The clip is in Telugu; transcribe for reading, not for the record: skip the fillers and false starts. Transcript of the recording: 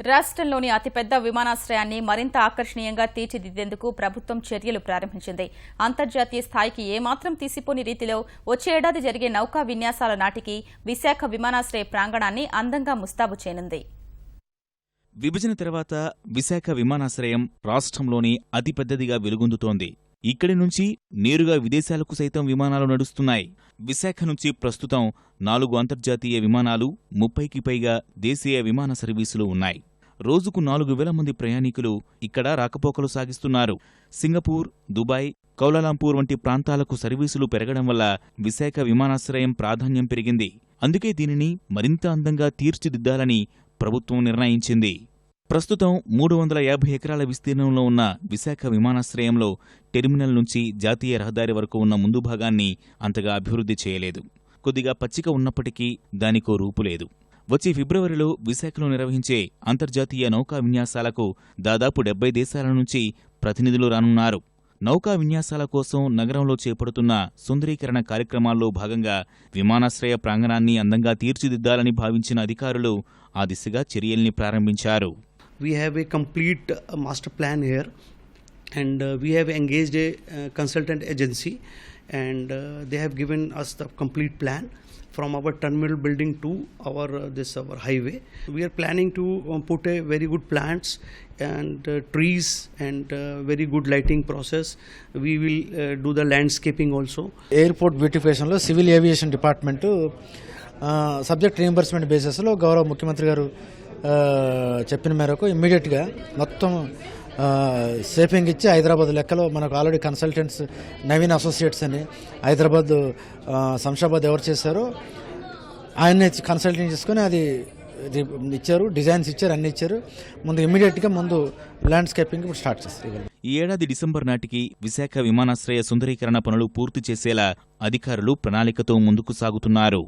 రాష్ట్రంలోని అతిపెద్ద విమానాశ్రయాన్ని మరింత ఆకర్షణీయంగా తీర్చిదిద్దేందుకు ప్రభుత్వం చర్యలు ప్రారంభించింది. అంతర్జాతీయ స్థాయికి ఏమాత్రం తీసిపోని రీతిలో వచ్చే ఏడాది జరిగే నౌకా విన్యాసాల నాటికి విశాఖ విమానాశ్రయ ప్రాంగణాన్ని అందంగా ముస్తాబు చేయనుంది. విభజన తర్వాత విశాఖ విమానాశ్రయం రాష్ట్రంలోని అతిపెద్దదిగా వెలుగొందుతోంది. ఇక్కడి నుంచి నేరుగా విదేశాలకు సైతం విమానాలు నడుస్తున్నాయి. విశాఖ నుంచి ప్రస్తుతం 4 అంతర్జాతీయ విమానాలు, 30కి పైగా దేశీయ విమాన సర్వీసులు ఉన్నాయి. రోజుకు 4,000 మంది ప్రయాణికులు ఇక్కడ రాకపోకలు సాగిస్తున్నారు. సింగపూర్, దుబాయ్, కౌలాలంపూర్ వంటి ప్రాంతాలకు సర్వీసులు పెరగడం వల్ల విశాఖ విమానాశ్రయం ప్రాధాన్యం పెరిగింది. అందుకే దీనిని మరింత అందంగా తీర్చిదిద్దాలని ప్రభుత్వం నిర్ణయించింది. ప్రస్తుతం 350 ఎకరాల విస్తీర్ణంలో ఉన్న విశాఖ విమానాశ్రయంలో టెర్మినల్ నుంచి జాతీయ రహదారి వరకు ఉన్న ముందు భాగాన్ని అంతగా అభివృద్ధి చేయలేదు. కొద్దిగా పచ్చిక ఉన్నప్పటికీ దానికో రూపులేదు. వచ్చే ఫిబ్రవరిలో విశాఖలో నిర్వహించే అంతర్జాతీయ నౌకా విన్యాసాలకు దాదాపు 70 దేశాల నుంచి ప్రతినిధులు రానున్నారు. నౌకా విన్యాసాల కోసం నగరంలో చేపడుతున్న సుందరీకరణ కార్యక్రమాల్లో భాగంగా విమానాశ్రయ ప్రాంగణాన్ని అందంగా తీర్చిదిద్దాలని భావించిన అధికారులు ఆ దిశగా చర్యల్ని ప్రారంభించారు. We have a complete master plan here, and we have engaged a consultant agency, and they have given us the complete plan from our terminal building to our highway. We are planning to put a very good plants and trees and very good lighting process. We will do the landscaping also. Airport beautification lo civil aviation department subject reimbursement basis lo గౌరవ ముఖ్యమంత్రి గారు చెప్పిన మేరకు ఇమ్మీడియట్గా మొత్తం సేఫింగ్ ఇచ్చి హైదరాబాద్ లెక్కలో మనకు ఆల్రెడీ కన్సల్టెంట్స్ నవీన్ అసోసియేట్స్ అని హైదరాబాద్ శంషాబాద్ ఎవరు చేశారో ఆయన్ని కన్సల్టెంట్ చేసుకుని అది ఇచ్చారు, డిజైన్స్ ఇచ్చారు, అన్ని ఇచ్చారు. ముందు ఇమ్మీడియట్గా ల్యాండ్స్కేపింగ్ స్టార్ట్ చేస్తారు. ఈ ఏడాది డిసెంబర్ నాటికి విశాఖ విమానాశ్రయ సుందరీకరణ పనులు పూర్తి చేసేలా అధికారులు ప్రణాళికతో ముందుకు సాగుతున్నారు.